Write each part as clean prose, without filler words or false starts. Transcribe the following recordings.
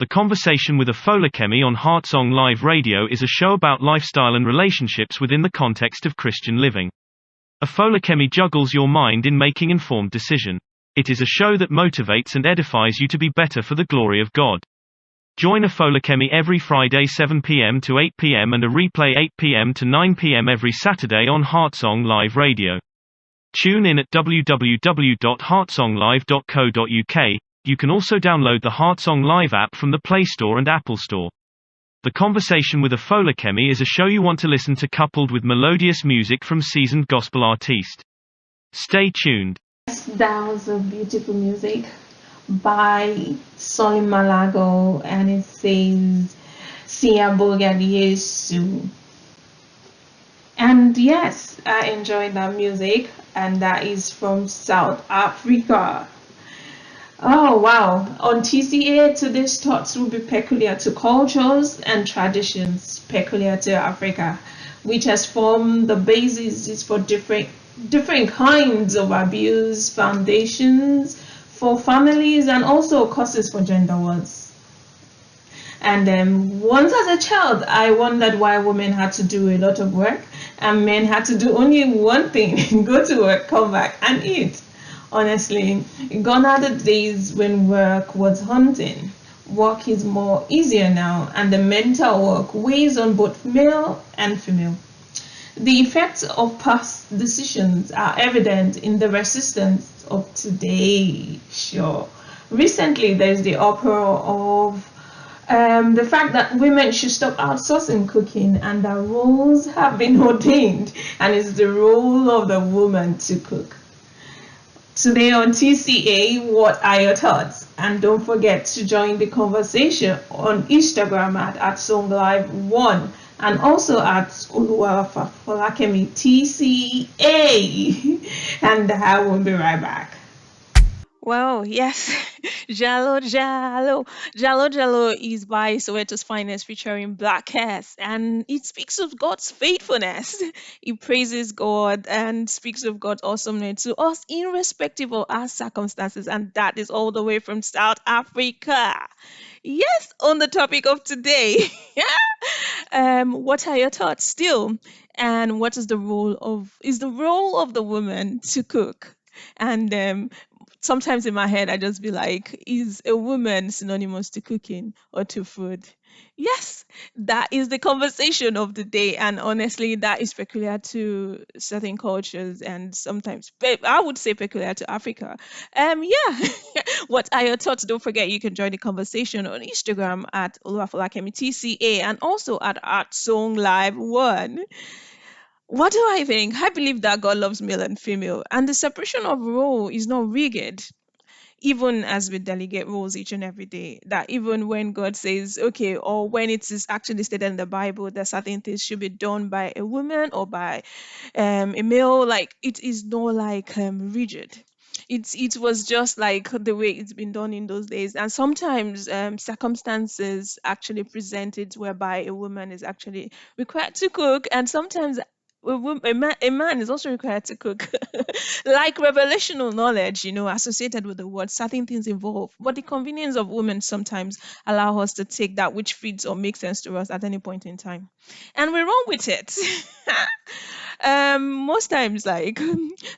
The Conversation with Afolakemi on Heartsong Live Radio is a show about lifestyle and relationships within the context of Christian living. Afolakemi juggles your mind in making informed decision. It is a show that motivates and edifies you to be better for the glory of God. Join Afolakemi every Friday 7 p.m. to 8 p.m. and a replay 8 p.m. to 9 p.m. every Saturday on Heartsong Live Radio. Tune in at www.heartsonglive.co.uk. You can also download the Heartsong Live app from the Play Store and Apple Store. The Conversation with Afolakemi is a show you want to listen to, coupled with melodious music from seasoned gospel artists. Stay tuned. That was a beautiful music by Mahlangu, and it says Siyabonga Jesu. And yes, I enjoyed that music, and that is from South Africa. Oh wow, on TCA, today's thoughts will be peculiar to cultures and traditions peculiar to Africa, which has formed the basis for different kinds of abuse, foundations for families, and also causes for gender wars. And once as a child, I wondered why women had to do a lot of work and men had to do only one thing: go to work, come back, and eat. Honestly, gone are the days when work was hunting. Work is more easier now, and the mental work weighs on both male and female. The effects of past decisions are evident in the resistance of today. Sure. Recently, there's the uproar of the fact that women should stop outsourcing cooking, and that roles have been ordained, and it's the role of the woman to cook. Today on TCA, what are your thoughts? And don't forget to join the conversation on Instagram at @SongLive1 and also at Afolakemi TCA. And I will be right back. Well, yes, Jello Jello. Jello Jello is by Sowetos' finest, featuring Blakez, and it speaks of God's faithfulness. It praises God and speaks of God's awesomeness to us, irrespective of our circumstances, and that is all the way from South Africa. Yes, on the topic of today, what are your thoughts still? And what is the role of the woman to cook? And sometimes in my head, I just be like, is a woman synonymous to cooking or to food? Yes, that is the conversation of the day. And honestly, that is peculiar to certain cultures and sometimes, I would say peculiar to Africa. Yeah. What are your thoughts? Don't forget, you can join the conversation on Instagram at Afolakemi TCA and also at Song Live 1. What do I think? I believe that God loves male and female, and the separation of role is not rigid. Even as we delegate roles each and every day, that even when God says, okay, or when it is actually stated in the Bible that certain things should be done by a woman or by a male, like it is not like rigid. It was just like the way it's been done in those days, and sometimes circumstances actually presented whereby a woman is actually required to cook, and sometimes a man is also required to cook. Like revelational knowledge, associated with the word, certain things involve. But the convenience of women sometimes allow us to take that which fits or makes sense to us at any point in time. And we run with it. Most times, like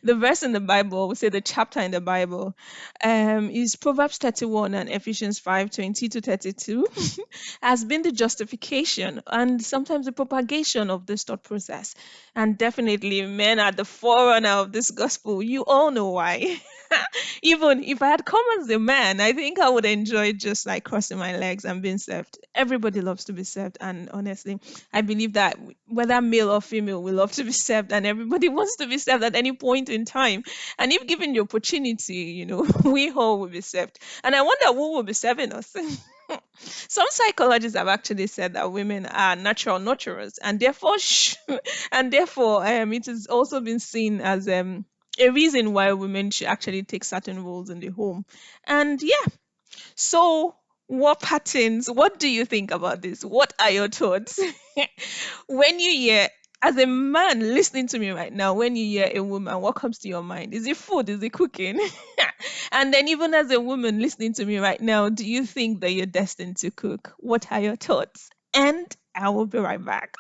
the verse in the Bible, we say the chapter in the Bible, is Proverbs 31 and Ephesians 5:20-32, has been the justification and sometimes the propagation of this thought process. And definitely, men are the forerunner of this gospel. You all know why. Even if I had come as a man, I think I would enjoy just like crossing my legs and being served. Everybody loves to be served. And honestly, I believe that whether male or female, we love to be served, and everybody wants to be served at any point in time. And if given the opportunity, we all will be served. And I wonder who will be serving us. Some psychologists have actually said that women are natural nurturers, and therefore, it has also been seen as a reason why women should actually take certain roles in the home. And yeah, so what patterns? What do you think about this? What are your thoughts? When you hear, as a man listening to me right now, when you hear a woman, what comes to your mind? Is it food? Is it cooking? And then, even as a woman listening to me right now, do you think that you're destined to cook? What are your thoughts? And I will be right back.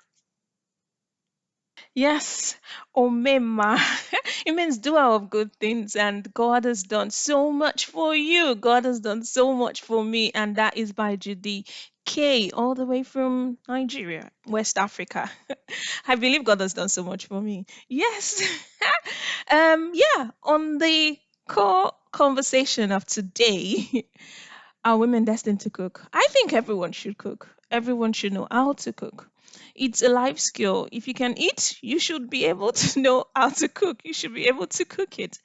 Yes, Omemma. It means doer of good things, and God has done so much for you. God has done so much for me, and that is by Judikay, all the way from Nigeria, West Africa. I believe God has done so much for me. Yes. Yeah, on the core conversation of today, are women destined to cook? I think everyone should cook. Everyone should know how to cook. It's a life skill. If you can eat, you should be able to know how to cook. You should be able to cook it.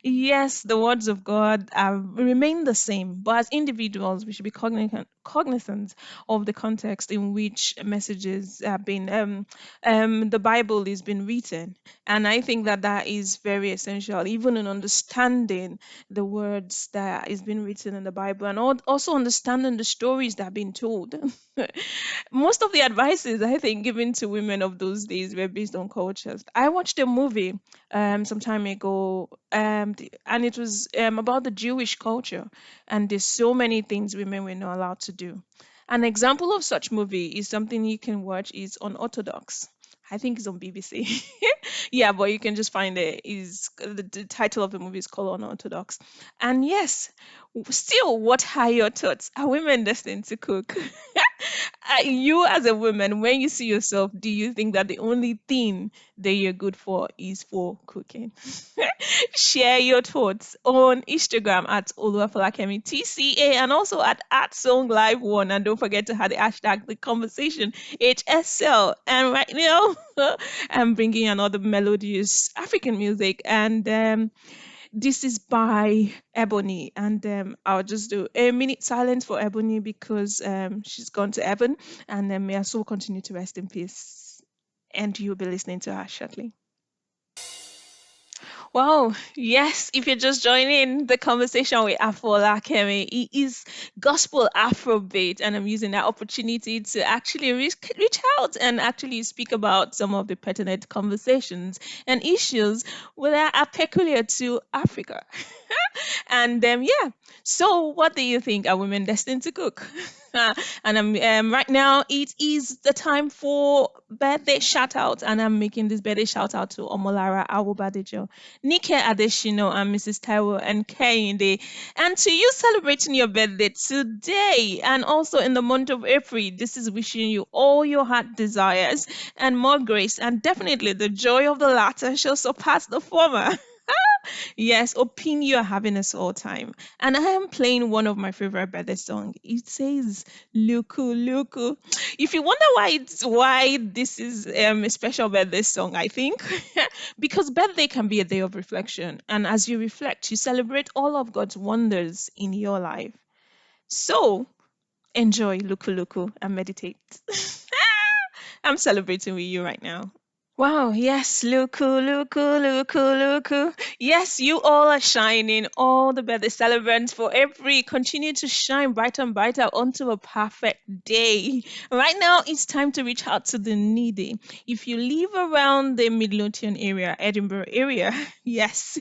Yes, the words of God remain the same, but as individuals, we should be cognizant of the context in which messages have been, the Bible is been written. And I think that that is very essential, even in understanding the words that is being written in the Bible, and also understanding the stories that have been told. Most of the advices I think given to women of those days were based on cultures. I watched a movie some time ago, and it was about the Jewish culture, and there's so many things women were not allowed to do. An example of such movie is something you can watch is Unorthodox. I think it's on BBC. Yeah, but you can just find it. Is the title of the movie is called Unorthodox. And yes, still, what are your thoughts? Are women destined to cook? You as a woman, when you see yourself, do you think that the only thing that you're good for is for cooking? Share your thoughts on Instagram at Oluwafalakemi TCA, and also at Song Live One. And don't forget to have the hashtag the conversation HSL. And right now, I'm bringing another melodious African music, and this is by Ebony, and I'll just do a minute silence for Ebony because she's gone to heaven, and may her soul continue to rest in peace. And you'll be listening to her shortly. Wow, yes, if you're just joining the conversation with Afola Kemi, it is gospel Afrobeat, and I'm using that opportunity to actually reach out and actually speak about some of the pertinent conversations and issues that are peculiar to Africa. And yeah, so what do you think? Are women destined to cook? And right now it is the time for birthday shout out, and I'm making this birthday shout out to Omolara Awobadejo, Nike Adeshino, and Mrs. Taiwo and Kehinde, and to you celebrating your birthday today, and also in the month of April. This is wishing you all your heart desires and more grace, and definitely the joy of the latter shall surpass the former. Yes, opinion you are having us all time. And I am playing one of my favorite birthday songs. It says Looku Looku. If you wonder why this is a special birthday song, I think because birthday can be a day of reflection. And as you reflect, you celebrate all of God's wonders in your life. So enjoy Looku Looku and meditate. I'm celebrating with you right now. Wow, yes, Looku, Looku, Looku, Looku. Yes, you all are shining. All the birthday celebrants for every continue to shine brighter and brighter onto a perfect day. Right now, it's time to reach out to the needy. If you live around the Midlothian area, Edinburgh area, yes,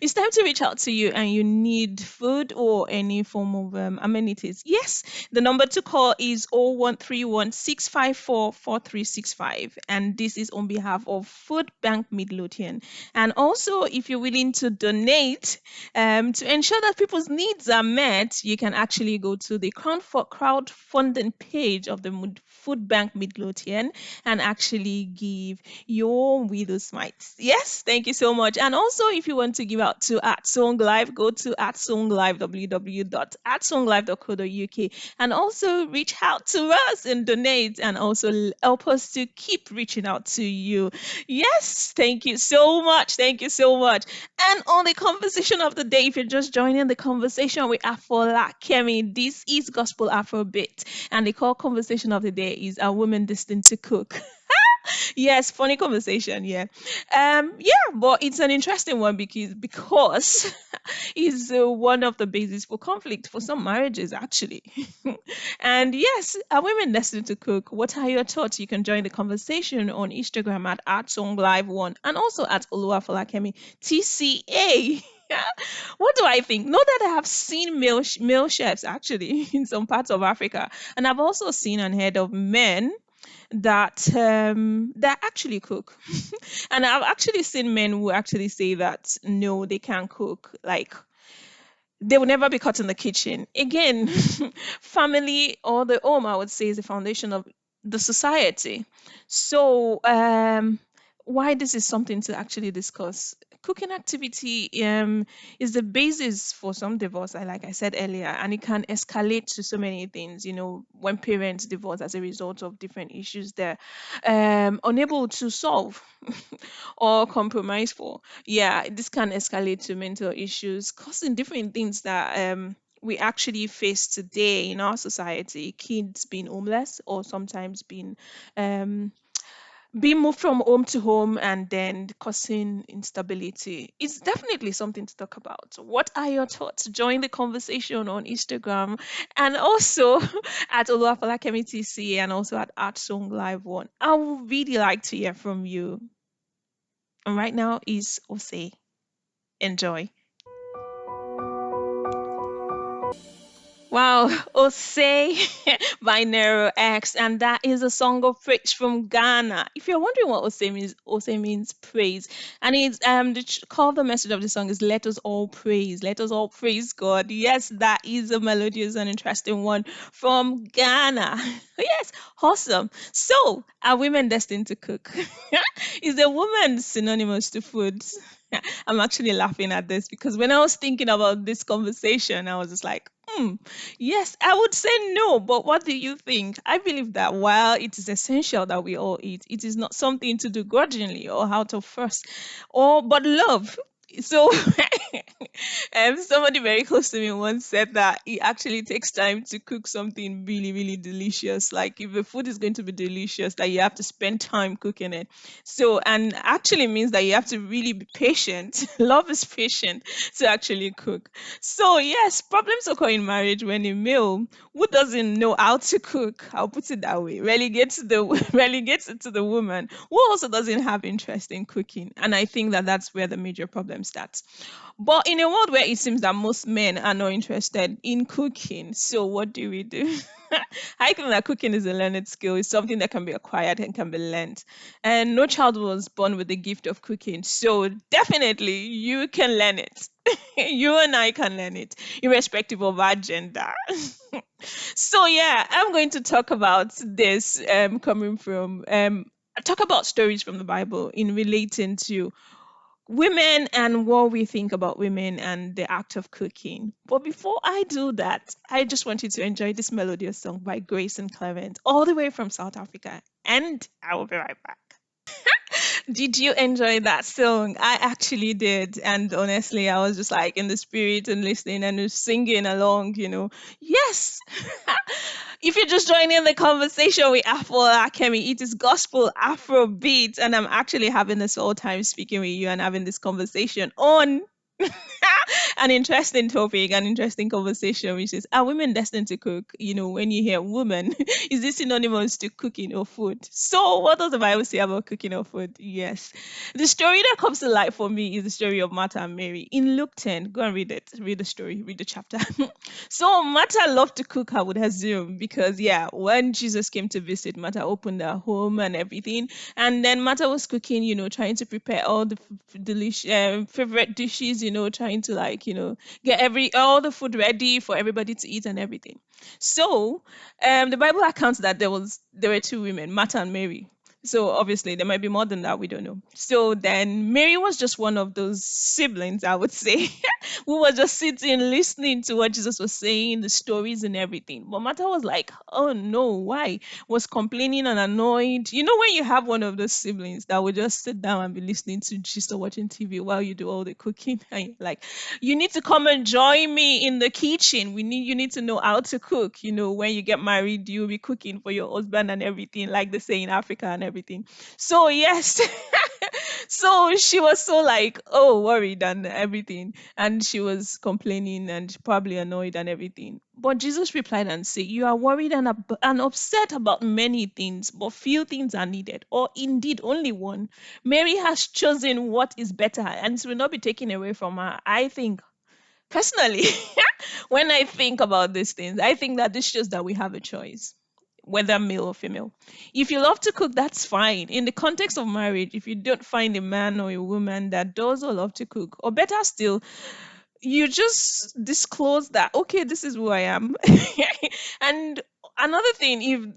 it's time to reach out to you and you need food or any form of amenities. Yes, the number to call is 0131 654 4365, and this is on behalf of Food Bank Midlothian. And also, if you're willing to donate to ensure that people's needs are met, you can actually go to the crowdfunding page of the Food Bank Midlothian and actually give your widow's mites. Yes, thank you so much. And also, if you want to give out to @Song Live, go to @Song Live, www.@songlive.co.uk, and also reach out to us and donate, and also help us to keep reaching out to you. Yes, thank you so much. Thank you so much. And on the conversation of the day, if you're just joining the conversation with Afola Kemi, this is Gospel Afrobeat, and the core conversation of the day is: Are women destined to cook? Yes, funny conversation. Yeah, but it's an interesting one because is one of the bases for conflict for some marriages, actually. And yes, are women destined to cook? What are your thoughts? You can join the conversation on Instagram at @SongLive1 and also at Oluwafalakemi TCA. What do I think? Not that I have seen male chefs actually in some parts of Africa, and I've also seen and heard of men that actually cook. And I've actually seen men who actually say that no, they can't cook. Like they will never be caught in the kitchen. Again, family or the home, I would say, is the foundation of the society. So, why this is something to actually discuss. Cooking activity is the basis for some divorce, like I said earlier, and it can escalate to so many things. When parents divorce as a result of different issues they're unable to solve or compromise for. Yeah, this can escalate to mental issues, causing different things that we actually face today in our society. Kids being homeless or sometimes um, being moved from home to home and then causing instability. It's definitely something to talk about. What are your thoughts? Join the conversation on Instagram and also at Oluwafalakemi TCA and also at Art Song Live One. I would really like to hear from you. And right now is Osey. Enjoy. Wow, Osey by Nero X, and that is a song of praise from Ghana. If you're wondering what Osey means praise, and it's call the message of the song is "Let us all praise, let us all praise God." Yes, that is a melodious and interesting one from Ghana. Yes, awesome. So, are women destined to cook? Is a woman synonymous to food? I'm actually laughing at this because when I was thinking about this conversation, I was just like, yes, I would say no, but what do you think? I believe that while it is essential that we all eat, it is not something to do grudgingly or out of first or but love. So somebody very close to me once said that it actually takes time to cook something really, really delicious. Like if the food is going to be delicious, that you have to spend time cooking it. So, and actually means that you have to really be patient. Love is patient to actually cook. So, yes, problems occur in marriage when a male who doesn't know how to cook, I'll put it that way, relegates relegates it to the woman who also doesn't have interest in cooking. And I think that that's where the major problem starts. But in a world where it seems that most men are not interested in cooking, so what do we do? I think that cooking is a learned skill. It's something that can be acquired and can be learned. And no child was born with the gift of cooking. So definitely you can learn it. You and I can learn it, irrespective of our gender. So yeah, I'm going to talk about this coming from talk about stories from the Bible in relating to women and what we think about women and the act of cooking. But before I do that, I just want you to enjoy this melodious song by Grace and Clement, all the way from South Africa. And I will be right back. Did you enjoy that song? I actually did. And honestly, I was just like in the spirit and listening and just singing along. Yes. If you're just joining the conversation with Afro Akemi, it is gospel Afro beats. And I'm actually having this whole time speaking with you and having this conversation on an interesting topic, an interesting conversation, which is are women destined to cook? When you hear woman, is this synonymous to cooking or food? So, what does the Bible say about cooking or food? Yes. The story that comes to light for me is the story of Martha and Mary. In Luke 10, go and read it. Read the story, read the chapter. So, Martha loved to cook, I would assume, because, yeah, when Jesus came to visit, Martha opened her home and everything. And then Martha was cooking, trying to prepare all the delicious favorite dishes, trying to like, get all the food ready for everybody to eat and everything. So, the Bible accounts that there were two women, Martha and Mary. So obviously there might be more than that, we don't know. So then Mary was just one of those siblings, I would say, who was just sitting listening to what Jesus was saying, the stories and everything. But Martha was like, oh no, why? Was complaining and annoyed. When you have one of those siblings that would just sit down and be listening to just or watching TV while you do all the cooking, and you're like, you need to come and join me in the kitchen. You need to know how to cook. When you get married, you'll be cooking for your husband and everything, like they say in Africa and everything. So yes. So she was so like, oh, worried and everything. And she was complaining and probably annoyed and everything. But Jesus replied and said, you are worried and upset about many things, but few things are needed, or indeed only one. Mary has chosen what is better, and it will not be taken away from her. I think, personally, when I think about these things, I think that this shows that we have a choice, whether male or female. If you love to cook, that's fine. In the context of marriage, if you don't find a man or a woman that does or love to cook, or better still, you just disclose that, okay, this is who I am. And another thing,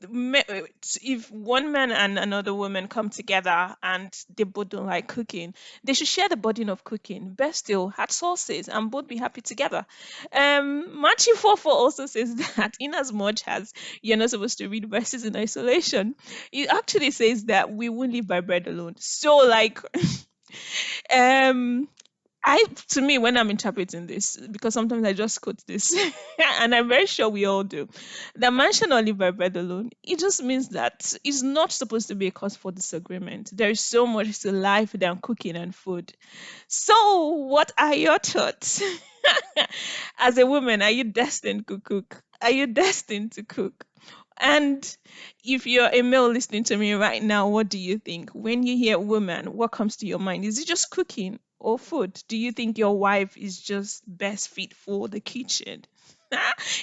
if one man and another woman come together and they both don't like cooking, they should share the burden of cooking. Best still, add sauces and both be happy together. Matthew 4:4 also says that in as much as you're not supposed to read verses in isolation, it actually says that we won't live by bread alone. So like um to me, when I'm interpreting this, because sometimes I just quote this, and I'm very sure we all do, the man shall not live by bread alone. It just means that it's not supposed to be a cause for disagreement. There is so much to life than cooking and food. So, what are your thoughts? As a woman, are you destined to cook? Are you destined to cook? And if you're a male listening to me right now, what do you think? When you hear woman, what comes to your mind? Is it just cooking or food? Do you think your wife is just best fit for the kitchen?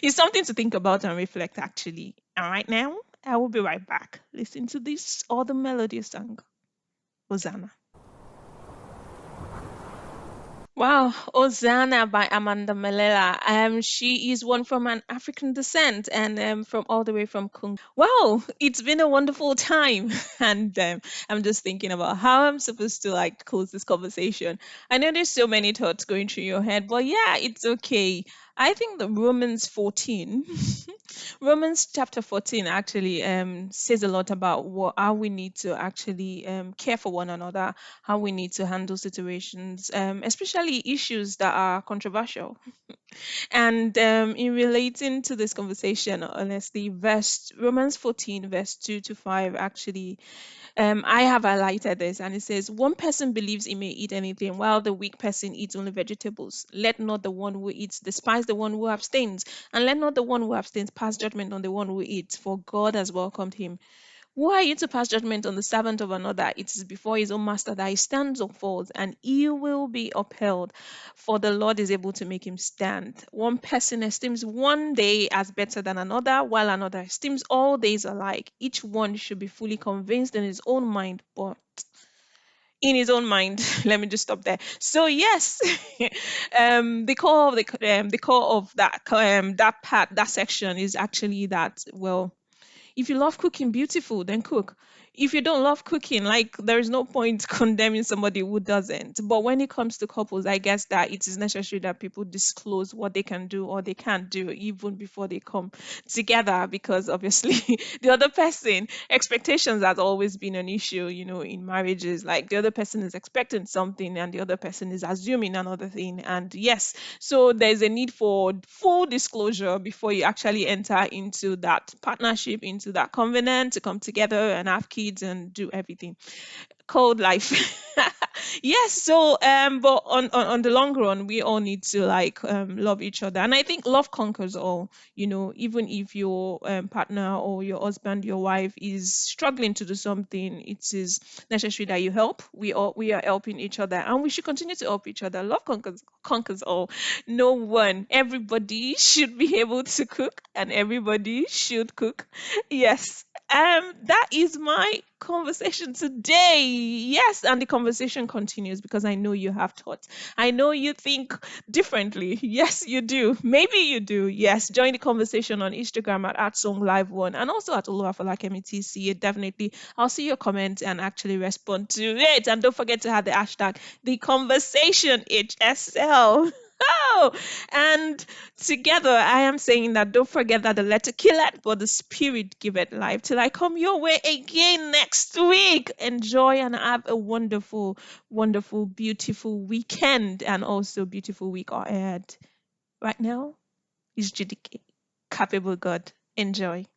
It's something to think about and reflect, actually. And right now, I will be right back. Listen to this other melody song, Hosanna. Wow, Hosanna by Amanda Malela. She is one from an African descent and from all the way from Congo. Wow, it's been a wonderful time, and I'm just thinking about how I'm supposed to like close this conversation. I know there's so many thoughts going through your head, but yeah, it's okay. I think the Romans 14, Romans chapter 14 actually says a lot about how we need to actually care for one another, how we need to handle situations, especially issues that are controversial. And in relating to this conversation, honestly, verse Romans 14, verse 2 to 5, actually, I have highlighted this, and it says, one person believes he may eat anything, while the weak person eats only vegetables. Let not the one who eats despise the one who abstains, and let not the one who abstains pass judgment on the one who eats, for God has welcomed him. Who are you to pass judgment on the servant of another? It is before his own master that he stands or falls, and he will be upheld, for the Lord is able to make him stand. One person esteems one day as better than another, while another esteems all days alike. Each one should be fully convinced in his own mind, but in his own mind. Let me just stop there. So yes, the core of that part, that section is actually that, well, if you love cooking, beautiful, then cook. If you don't love cooking, like there is no point condemning somebody who doesn't. But when it comes to couples, I guess that it is necessary that people disclose what they can do or they can't do even before they come together, because obviously the other person, expectations has always been an issue, in marriages. Like the other person is expecting something and the other person is assuming another thing. And yes, so there's a need for full disclosure before you actually enter into that partnership, into that covenant to come together and have kids and do everything. Cold life. Yes, so but on the long run, we all need to like love each other. And I think love conquers all, even if your partner or your husband, your wife is struggling to do something, it is necessary that you help. We are helping each other, and we should continue to help each other. Love conquers all. No one, everybody should be able to cook, and everybody should cook. Yes. That is my conversation today. Yes, and the conversation continues because I know you have thoughts. I know you think differently. Yes, you do. Maybe you do. Yes, join the conversation on Instagram at @songlive1 and also at Oluwafalakemi TCA. Definitely, I'll see your comment and actually respond to it. And don't forget to have the hashtag the conversation HSL. Oh, and together I am saying that don't forget that the letter kill it, but the spirit give it life. Till I come your way again next week. Enjoy and have a wonderful, wonderful, beautiful weekend and also beautiful week ahead. Right now is Judikay. Capable God. Enjoy.